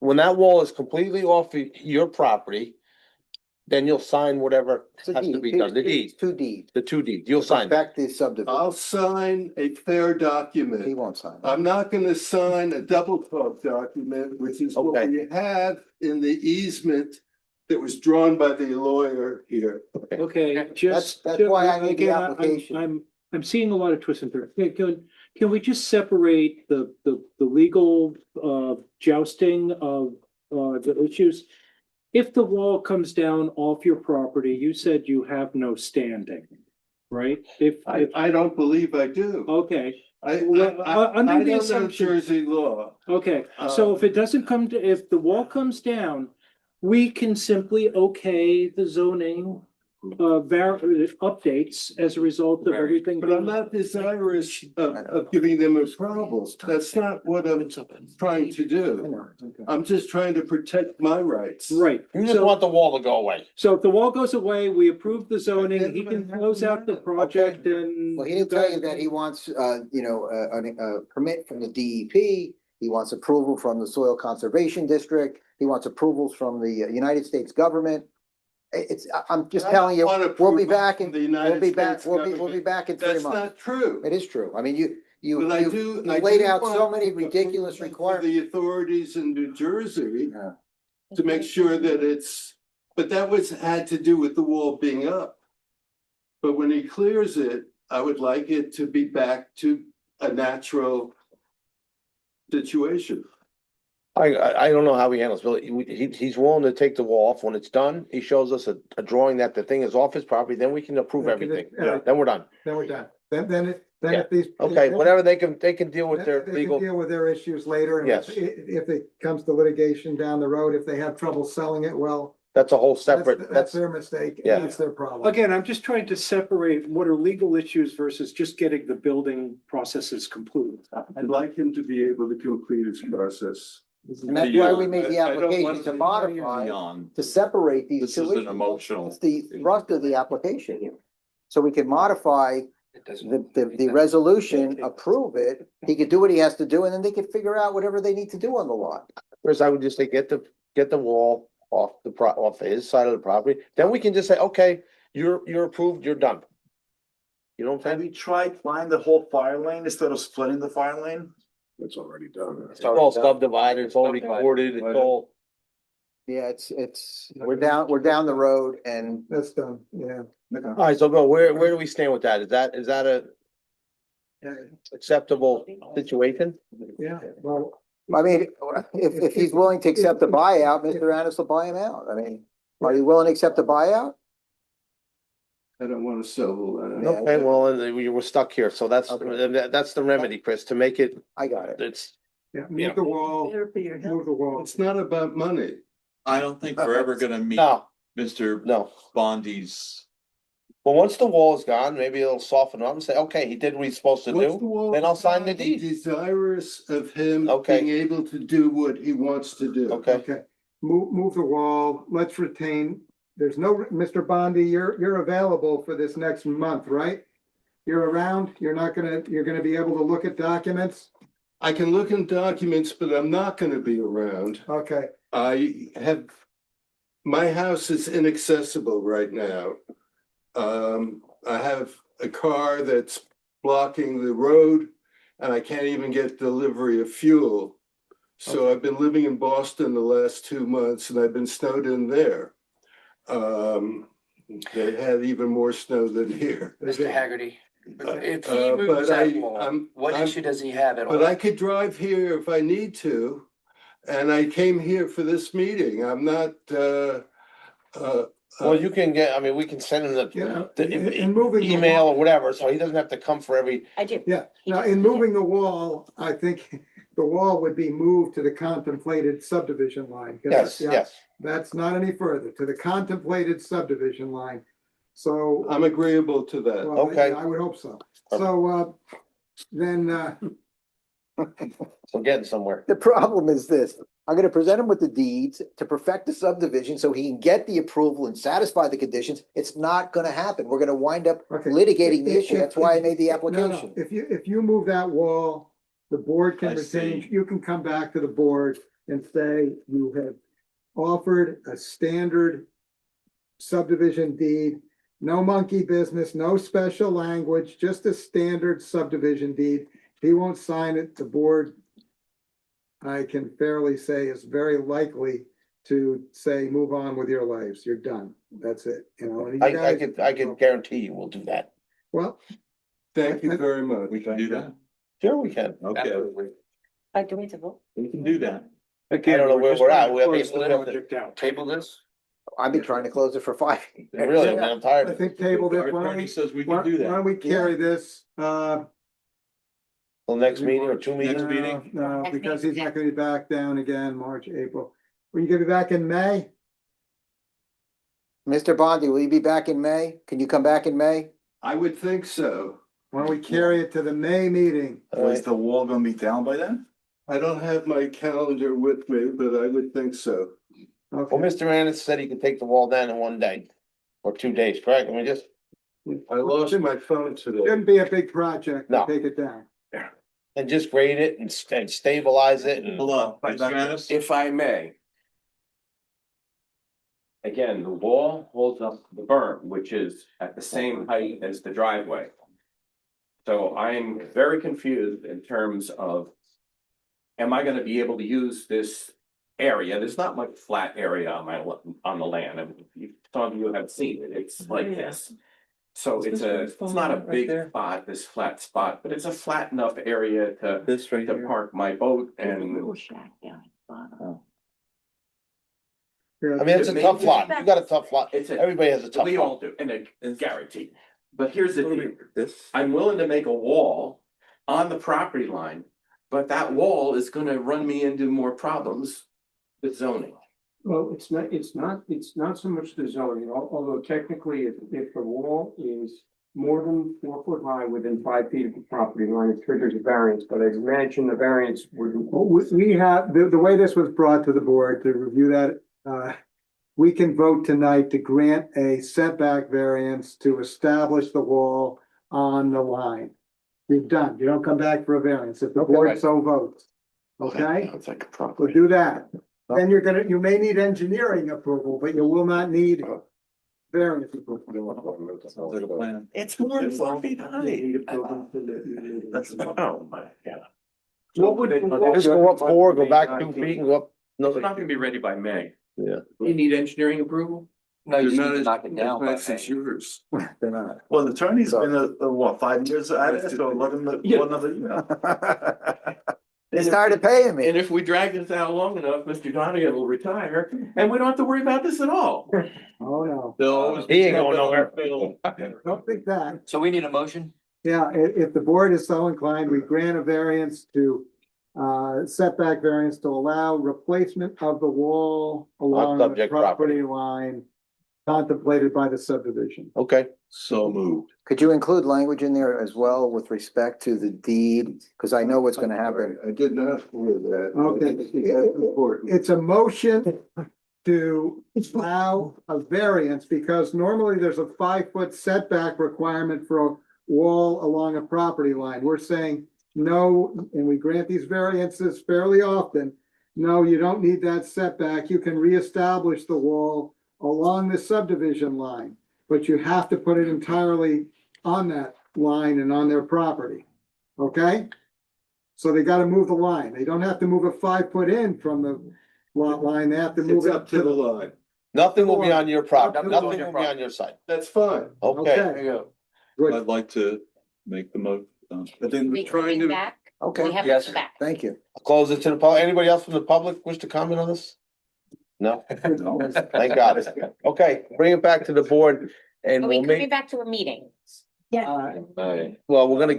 When that wall is completely off your property, then you'll sign whatever It's a has to deed. be done, the deed, It's two deeds. the 2 deeds, you'll sign that. Back the subdivision. I'll sign a fair He document. won't sign. I'm not gonna sign a double talk document, which is what Okay. we have in the easement that was drawn by the lawyer here. Okay, just. That's why I need the again, application. I'm seeing a lot of twists and turns. Can we just separate the legal jousting of the issues? If the wall comes down off your property, you said you have no standing, right? If, I don't believe I do. okay, I Well, under I the don't know assumption- Jersey law. okay, so if it doesn't come to, if the wall comes down, we can simply okay the zoning updates as a result of everything. But I'm not desirous of giving them a problem. That's not what I'm trying to do. I'm just trying to protect my rights. Right, You just want the wall to go away. so if the wall goes away, we approve the zoning, he can close out the project and. Well, he didn't tell you that he wants, a permit from the DEP. He wants approval from the Soil Conservation District. He wants approvals from the United States government. I'm just telling you, I don't we'll want be approval back from in, the we'll United be back, States we'll be government. back in 3 That's months. not true. It is true. I mean, you But I do. I laid do out so want many approval ridiculous from requirements. The authorities in New Jersey Yeah. to make sure that but that had to do with the wall being up. But when he clears it, I would like it to be back to a natural situation. I don't know how he handles, Bill, he's willing to take the wall off when it's done, he shows us a drawing that the thing is off his property, then we can approve We can- everything, yeah. then we're done. Then we're done. Then if these. Okay, whatever, they can deal with their They can legal, deal with their issues later. And Yes. If it comes to litigation down the road, if they have trouble selling it, well, That's a whole separate, That's that's, their mistake, yeah. and that's their problem. Again, I'm just trying to separate what are legal issues versus just getting the building processes complete. I'd like him to be able to complete his process. And that's why we made the I don't application want to modify, Beyond, to separate these this two is an issues. emotional. It's the thrust of the application here. So we can modify It doesn't- the resolution, approve it, he could do what he has to do, and then they could figure out whatever they need to do on the lot. first I would just say, get the wall off off his side of the property. Then we can just say, okay, you're approved, you're done. You know what I'm Have saying? you tried finding the whole fire lane instead of splitting the fire lane? It's already done. It's all subdivided, it's all recorded, it's all. Yeah, we're down the road and That's done, yeah. All right, so Bill, where do we stand with that? Is that a acceptable situation? Yeah, well, I mean, if he's willing to accept the buyout, Mr. Annis will buy him out. I mean, are you willing to accept the buyout? I don't want to sell the land. Okay, well, then we were stuck here, so that's the remedy, Chris, to make it, I got it. it's, yeah, move the wall, Better for your health. move the wall. It's not about money. I don't think we're ever gonna meet no, Mr. no. Bondi's. But once the wall is gone, maybe it'll soften up and say, okay, he did what he's supposed to Once the do. wall then I'll is sign the done, deed. Desirous of him Okay. being able to do what he wants to do. Okay, Okay, move the wall, let's retain, there's no, Mr. Bondi, you're available for this next month, right? You're around, you're gonna be able to look at documents? I can look in documents, but I'm not gonna be around. Okay, My house is inaccessible right now. I have a car that's blocking the road and I can't even get delivery of fuel. So I've been living in Boston the last 2 months and I've been snowed in there. They had even more snow than here. Mr. Haggerty, if he but moves that I'm- wall, what I'm- issue does he have at all? But I could drive here if I need to. And I came here for this meeting. I'm not, well, you can get, I mean, we can send him yeah, the in moving. the email wall- or whatever, so he doesn't have to come for every, I do. Yeah, now in moving the wall, I think the wall would be moved to the contemplated subdivision line. 'cause yes, yeah, yes. That's not any further, to the contemplated subdivision line. So. I'm agreeable to that. Well, Okay. I would hope so. So, then, We're getting somewhere. The problem is this, I'm gonna present him with the deeds to perfect the subdivision so he can get the approval and satisfy the conditions. It's not gonna happen. We're gonna wind up okay. litigating the If- issue. if- That's why I made the No, application. if you move that wall, the board can I retain, see. you can come back to the board and say you have offered a standard subdivision deed, no monkey business, no special language, just a standard subdivision deed. If he won't sign it, the board, I can fairly say, is very likely to say, move on with your lives, you're done, that's it, you know. and you guys- I can guarantee you we'll do that. Well, Thank you very much. We can do that. Sure, we can. Okay, Do we have to vote? we can do that. Again, I don't know where just we're trying at. to We have close to- the we have to- project out. Table this? I've been trying to close it for 5 years. Really, man, I'm I tired. think table this, Our why don't attorney we, says we why can do why don't that. we carry this, Till next meeting or two meetings? Next meeting? No, Next because meeting. he's not gonna be back down again, March, April. Will you gonna be back in May? Mr. Bondi, will you be back in May? Can you come back in May? I would think so. Why don't we carry it to the May meeting? All Is right. the wall gonna be down by then? I don't have my calendar with me, but I would think so. Well, Okay, Mr. Annis said he could take the wall down in 1 day or 2 days, correct? I mean, just, I lost my phone today. shouldn't be a big project to No. take it down. and just grade it and stabilize it and. Hold on, Mr. Annis? If I may. Again, the wall holds up the berm, which is at the same height as the driveway. So I'm very confused in terms of, am I gonna be able to use this area? There's not much flat area on the land, and some of you have seen it, it's like Yeah. this. So it's not a big spot, this flat spot, but it's a flat enough area to This right park my boat There's a and. little shack down at the bottom. Yeah, I mean, it's a tough lot. You got a tough lot. It's a, Everybody has a tough we lot. all do, and a guarantee. But here's the deal, This? I'm willing to make a wall on the property line, but that wall is gonna run me into more problems with zoning. Well, it's not so much the zoning, although technically, if the wall is more than 4 foot high within 5 feet of the property line, it triggers a variance, but I imagine the variance would. We have, the way this was brought to the board to review that, we can vote tonight to grant a setback variance to establish the wall on the line. You're done. You don't come back for a variance if the board so votes. Okay? Sounds like a We'll property. do that. Then you may need engineering approval, but you will not need variance approval. Sounds like a plan. It's more than 4 feet high. That's, oh my God. What would? Just go up 4, go back 2 feet and go up It's another. not gonna be ready by May. Yeah. You need engineering approval? No, you They're just not need to as- knock it down. by Since May. yours. They're not. Well, the attorney's been what, 5 years at it, so let him, another year. They started paying me. And if we drag this out long enough, Mr. Donegan will retire and we don't have to worry about this at all. Oh, no. He ain't going nowhere. Don't think that. So we need a motion? Yeah, if the board is so inclined, we grant a variance to, setback variance to allow replacement of the wall along the subject property line contemplated by the subdivision. Okay, So moved. Could you include language in there as well with respect to the deed? Because I know what's gonna happen. I did not hear that. Okay. I think that's important. It's a motion to allow a variance because normally there's a 5 foot setback requirement for a wall along a property line. We're saying no, and we grant these variances fairly often. No, you don't need that setback. You can reestablish the wall along the subdivision line, but you have to put it entirely on that line and on their property. Okay? So they gotta move the line. They don't have to move a 5 foot in from the lot line. They have to move It's it up to the line. nothing will be on your property, Nothing nothing on will your be on your side. That's fine. Okay, Okay. you go. Good. I'd like to make the mo. I think We we're trying coming to. back? We Okay, have Yes. to come back. thank you. I'll close it to the public. Anybody else from the public wish to comment on this? No, thank God. Okay, bring it back to the board and Are we'll we coming make, back to a meeting? well, we're gonna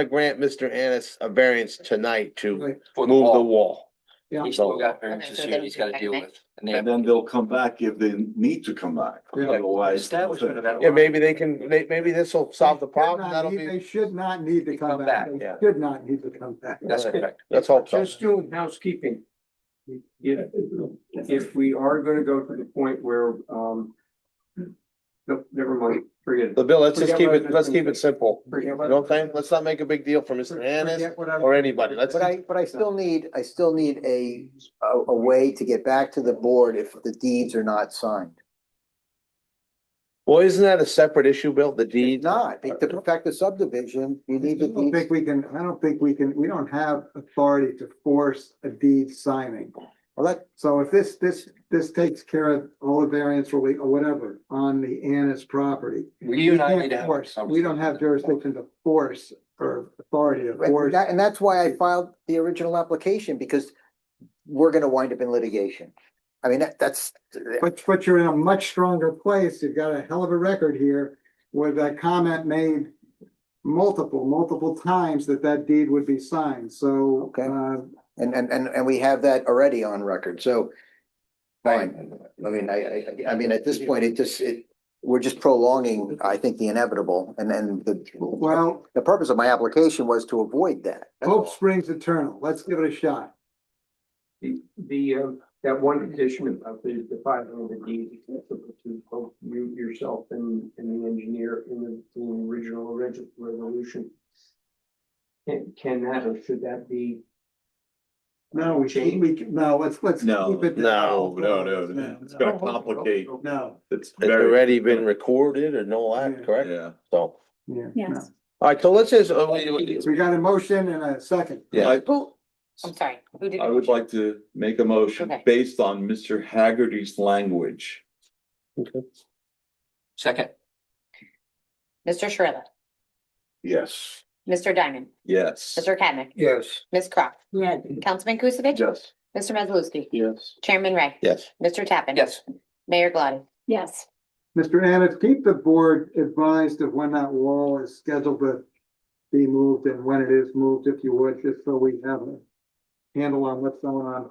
grant Mr. Annis a variance tonight to Right. For the move the wall. wall. Yeah. He's still got Okay, variances so here then he's gotta we deal come with. And then they'll come back if they need to come back. Yeah. Otherwise. Establishment of that. Yeah, maybe they can, maybe this will solve the problem. That'll They be, should not need to come back. They yeah. should not need to come back. That's correct. let's hope so. Just doing housekeeping. If we are gonna go to the point where, no, never mind, forget it. The bill, let's just Forget keep what I it, was let's just keep gonna it simple. You Forget what- know what I'm saying? Let's not make a big deal for Mr. Annis Forget what I- or anybody. Let's, But I still need a way to get back to the board if the deeds are not signed. well, isn't that a separate issue, Bill? The deed? It's not, to perfect the subdivision, you need the I don't deeds. think we can, we don't have authority to force a deed signing. Well, that, So if this takes care of all the variance or whatever on the Annis property. You and I can't need to have. a force- We don't have jurisdiction to force or authority to force. and that's why I filed the original application, because we're gonna wind up in litigation. I mean, that's, But you're in a much stronger place. You've got a hell of a record here where that comment made multiple times that deed would be signed. So, Okay. and we have that already on record, so. Fine, I mean, I mean, at this point, we're just prolonging, I think, the inevitable, and then well, the purpose of my application was to avoid that. That's hope all. springs eternal. Let's give it a shot. That one condition about the filing of the deed, acceptable to both you yourself and the engineer in the original resolution. Can that, or should that be? No, no, let's No, keep it. no, It's gonna complicate. No, It's It's very. already been recorded and all that, Yeah. correct? Yeah. So, yeah. no. Yes. all right, so let's just, So we got a motion and a second. yeah, I'm sorry, who did? I would like to make a motion Okay. based on Mr. Haggerty's language. Second, Mr. Schroeder, Yes. Mr. Diamond, Yes. Mr. Kamic, Yes. Ms. Croft, Yeah, Councilman Kusavich, Yes. Mr. Maslowski, Yes. Chairman Ray, yes. Mr. Tappan. yes, Mayor Glotty. yes. Mr. Annis, keep the board advised of when that wall is scheduled to be moved and when it is moved, if you would, just so we have a handle on what's going on.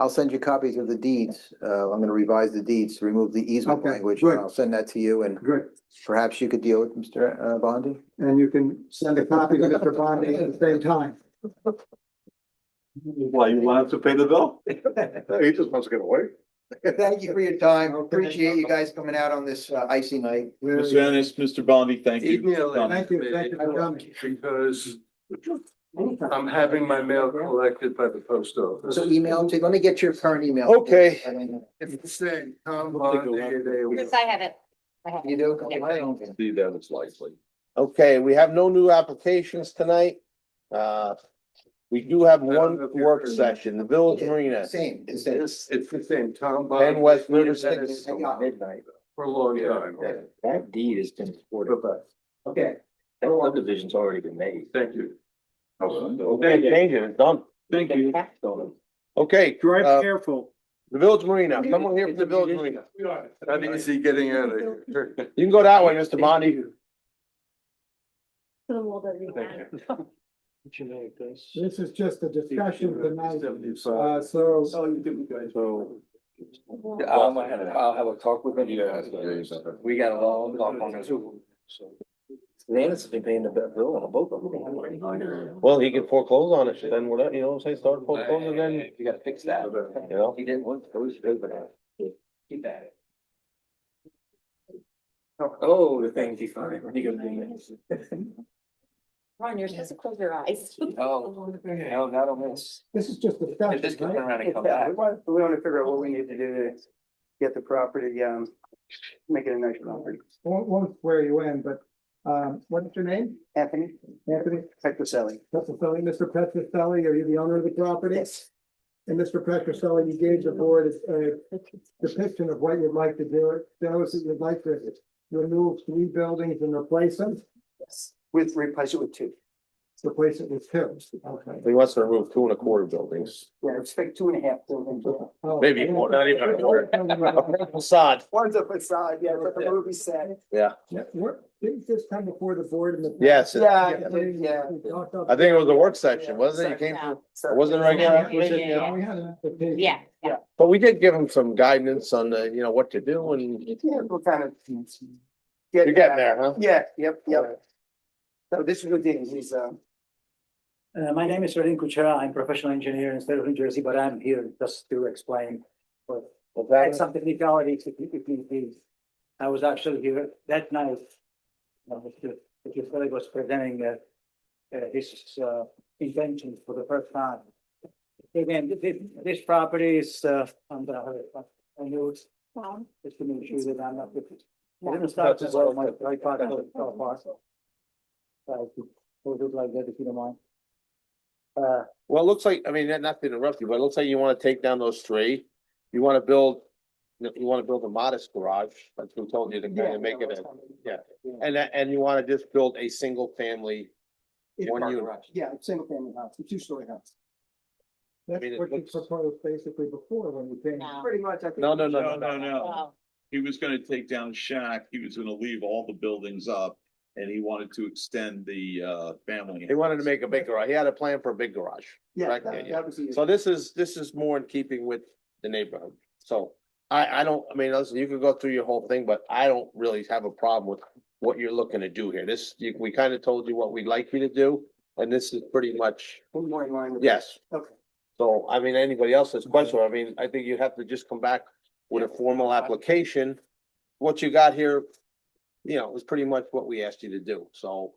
I'll send you copies of the deeds. I'm gonna revise the deeds to remove the easement Okay, language. good. And I'll send that to you and Good. perhaps you could deal with Mr. Bondi. And you can send a copy to Mr. Bondi at the same time. Why, you want us to pay the bill? He just wants to get away. Thank you for your time. Okay. Appreciate you guys coming out on this icy night. Mr. Ennis, Mr. Bondi, thank you. Email it. Thank you for coming. Because I'm having my mail collected by the post office. So email to, let me get your current email. Okay. It's the same, Tom Bondi, Yes, I have it. I have it. You do? Yeah. I don't. See that it's likely. Okay, we have no new applications tonight. We do have one work session, the Village Marina. Same, it's the It's the same, Tom Bondi. And West River Six. midnight. For a long time. That deed has been supported. Okay. That subdivision's already been made. Thank you. Okay, change it, it's done. Thank you. Okay, Drive careful. the Village Marina, someone here from the Village Marina. Not easy getting out of here. You can go that way, Mr. Bondi. This is just a discussion tonight, so. I'll have a talk with him. We got a long talk on this. Nancy's been paying the bill on both of them. Well, he can foreclose on it, then whatever, you know what I'm saying, start foreclosing, then, You gotta fix that. you know. He didn't want those, but keep at it. Oh, the things he found. He goes do Ron, you're supposed to close your eyes. Oh, no, that'll miss. This is just discussion, This could turn right? around and come back. We want to figure out what we need to do to get the property, make it a nice property. Won't swear you in, but, what's your name? Anthony, Anthony Petroselli. Petroselli. Mr. Petroselli, are you the owner of the property? Yes. And Mr. Petroselli, you gave the board a depiction of what you'd like to do. It shows that you'd like to remove 3 buildings and replace them, Yes. Replace it with 2. replace it with 2. Okay. He wants to remove 2 1/4 buildings, Yeah, expect 2.5 buildings. Oh. maybe more, not even a quarter. A facade, One's a facade, yeah, it's like a movie set. yeah. Yeah, didn't this come before the board in the? Yes, it- Yeah, I think it was a work section, wasn't it? You came from, it wasn't a regular application? Yeah. We had an application. Yeah, But we did give him some guidance on the, you know, what to do and Yeah, we'll kind of. you're getting there, huh? Yeah, yep. So this is what he's, My name is Rodin Kuchera. I'm a professional engineer in the state of New Jersey, but I'm here just to explain. Add some technicalities if need be. I was actually here that night. Mr. Felix was presenting his invention for the first time. Again, this property is, I'm gonna have it on yours, just to make sure that I'm not. I'm gonna start as well, my right part of the parcel. Hold it like that if you don't mind. Well, it looks like, I mean, not to interrupt you, but it looks like you wanna take down those 3. You wanna build a modest garage, like we told you to kind of make it a, and you wanna just build a single family. One unit. yeah, single family house, a 2-story house. That's mean, it what you looks- proposed basically before when you came. No. Pretty much, I think. No. Oh, He was gonna take down shack, he was gonna leave all the buildings up, and he wanted to extend the family. He wanted to make a big garage. He had a plan for a big garage. Yeah, Right, that was the. So this is more in keeping with the neighborhood. So I don't, I mean, listen, you could go through your whole thing, but I don't really have a problem with what you're looking to do here. We kind of told you what we'd like you to do, and this is pretty much, More in line with. yes. Okay. So, I mean, anybody else has questions, I mean, I think you have to just come back with a formal application. What you got here, you know, is pretty much what we asked you to do, so,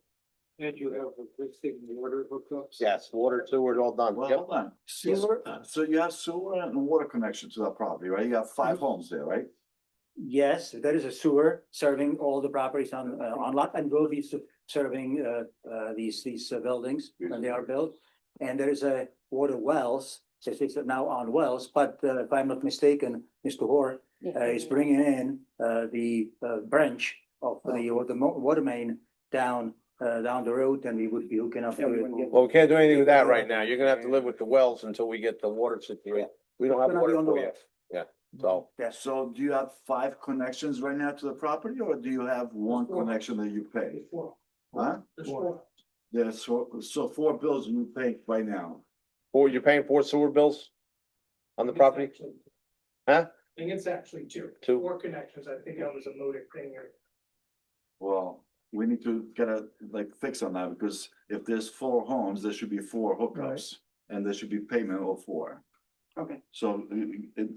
And you have existing water hookups? yes, water, sewer, all done, Well, yep. hold on. So you have sewer and water connection to that property, right? You have 5 homes there, right? Yes, there is a sewer serving all the properties on lot and will be serving these buildings when they are built. And there is a water wells, since it's now on wells, but if I'm not mistaken, Mr. Hoare is bringing in the branch of the water main down the road, and we would be hooking up. Well, we can't do anything with that right now. You're gonna have to live with the wells until we get the water situation. We don't have Gonna be water on the for you. wells. Yeah, so, Yes. So do you have 5 connections right now to the property, or do you have 1 connection that you pay? Huh? Yeah, so 4 bills you pay right now. or you're paying 4 sewer bills? on the property? Huh? I think it's actually two. Two. 4 connections. I think that was a motive thing here. Well, we need to get a like fix on that because if there's 4 homes, there should be 4 hookups. And there should be payment of 4. Okay. So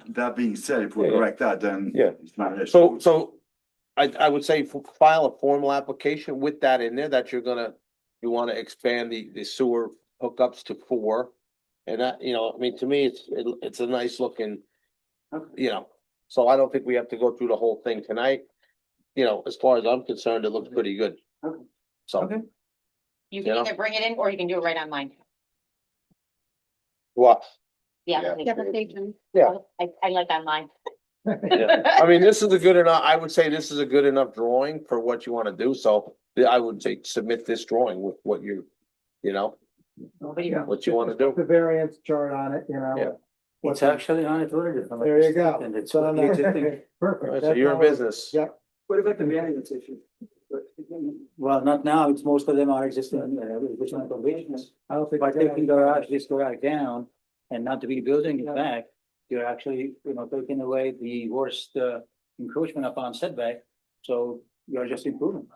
that being said, if we Yeah. correct that, then. Yeah. It's not an issue. So I would say file a formal application with that in there that you wanna expand the sewer hookups to 4. And that, I mean, to me, it's a nice looking, so I don't think we have to go through the whole thing tonight. As far as I'm concerned, it looks pretty good. Okay. So, Okay. You can either bring it in or you can do it right online. what? Yeah. Yeah. I like online. Yeah. I mean, this is a good enough, I would say this is a good enough drawing for what you wanna do, so I would say submit this drawing with what what you wanna do. The variance chart on it, Yeah. It's actually on it already. if I'm not There you go. mistaken. It's So what I'm the not- existing- Perfect. So That's you're in all I- business. Yep. What about the variance issue? Well, not now, it's most of them are existing, original conditions. I don't think. By taking this garage down and not rebuilding it back, you're actually, taking away the worst encroachment upon setback. So you're just improving.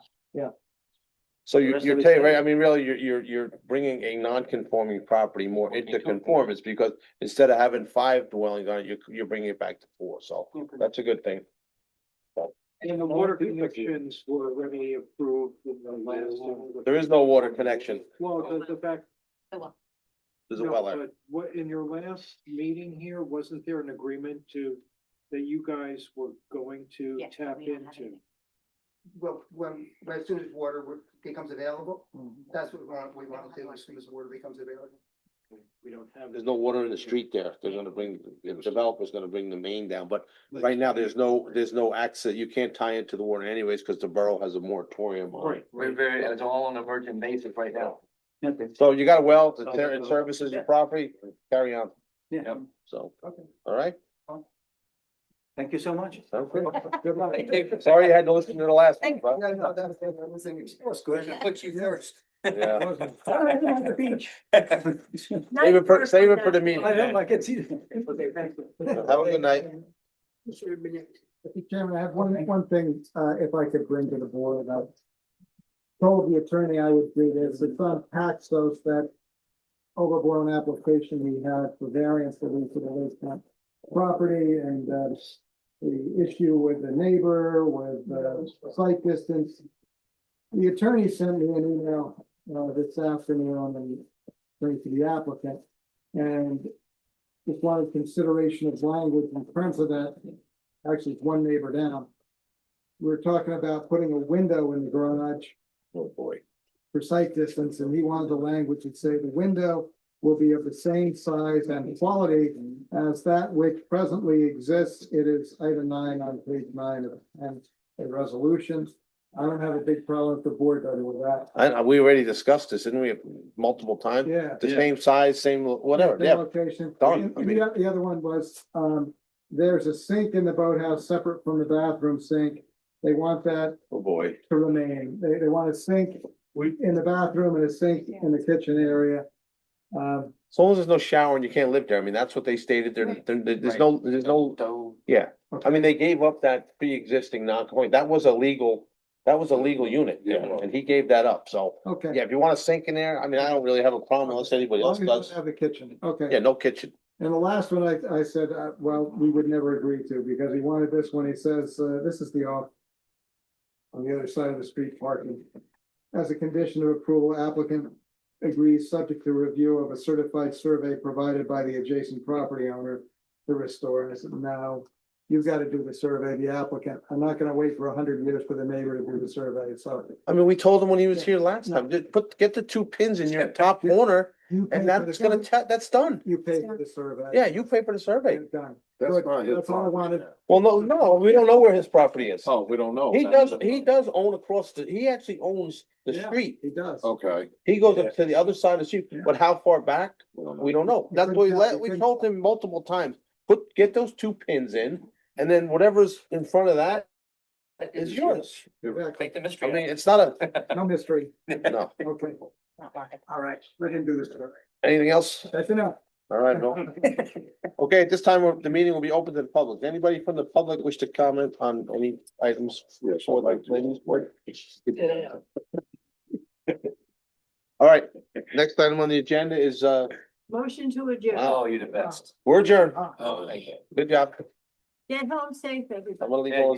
So The you're rest of it's saying, right, there. I mean, really, you're bringing a non-conforming property more into conformance because instead of having 5 dwelling on it, you're bringing it back to 4, so that's a good thing. And the water connections were already approved in the last. There is no water connection, Well, the fact. there's a No, well there. but what, in your last meeting here, wasn't there an agreement that you guys were going to Yes, tap we don't have into? anything. Well, as soon as water becomes available, that's what we want to do, as soon as water becomes available. We don't have. There's no water in the street there. They're gonna the developer's gonna bring the main down, but right now, there's no access. You can't tie into the water anyways, cause the borough has a moratorium on it. It's all on a virgin basis right now. So you got a well, it services your property, carry on, Yeah. so, Okay. all right? Thank you so much. Sounds good. Good luck. Sorry you had to listen to the last one, but, was good. Put you first. yeah. At the beach. Save it for the meeting. I can see. Have a good night. Mr. Chairman, I have one thing, if I could bring to the board about. Told the attorney I would do this, it's on Paxos, that overblown application we had for variance relief for the Lakefront property and, the issue with the neighbor, with, site distance. The attorney sent me an email, this afternoon and bring to the applicant. And just wanted consideration of language in terms of that. Actually, it's one neighbor down. We were talking about putting a window in the garage Oh, boy. for sight distance, and he wanted the language to say the window will be of the same size and quality as that which presently exists. It is item 9 on page 9 of a resolution. I don't have a big problem if the board does with that. We already discussed this, didn't we, multiple times? Yeah. The same size, same, whatever, Same yeah. location. Done. And the other one was, there's a sink in the boathouse separate from the bathroom sink. They want that Oh, boy. to remain. They want a sink in the bathroom and a sink in the kitchen area. As long as there's no shower and you can't live there, I mean, that's what they stated, there's no, yeah. I mean, they gave up that pre-existing non-conforming, that was a legal unit, and he gave that up, so. Okay. Yeah, if you want a sink in there, I mean, I don't really have a problem unless anybody As long else as you does. Have a kitchen, okay. Yeah, no kitchen. And the last one I said, well, we would never agree to, because he wanted this one, he says, this is the off. On the other side of the street parking. As a condition of approval, applicant agrees subject to review of a certified survey provided by the adjacent property owner to restore. And I said, no, you've got to do the survey, the applicant. I'm not gonna wait for 100 years for the neighbor to do the survey, so. I mean, we told him when he was here last time, just get the 2 pins in your top corner, You pay and for that's the- that's done. You pay for the survey. Yeah, you pay for the survey. It's done. That's Good. not his That's all I wanted. Well, no, we don't know where his property is. Oh, we don't know. He does own he actually owns the Yeah. street. He does. Okay. He goes up to the other side of the street, but how far back? We don't know. That's what we told him multiple times. Get those 2 pins in, and then whatever's in front of that is yours. Take the I mystery. mean, it's not No mystery. no. Okay. All right, let him do this survey. Anything else? That's enough. All right, Bill. Okay, at this time, the meeting will be open to the public. Anybody from the public wish to comment on any items? Yes, For I'd like the to. planning board? All right, next item on the agenda is, Motion to adjourn. Oh, you're the best. we're adjourned. Oh, thank you. Good job. Get home safe, everybody. I'm gonna leave all this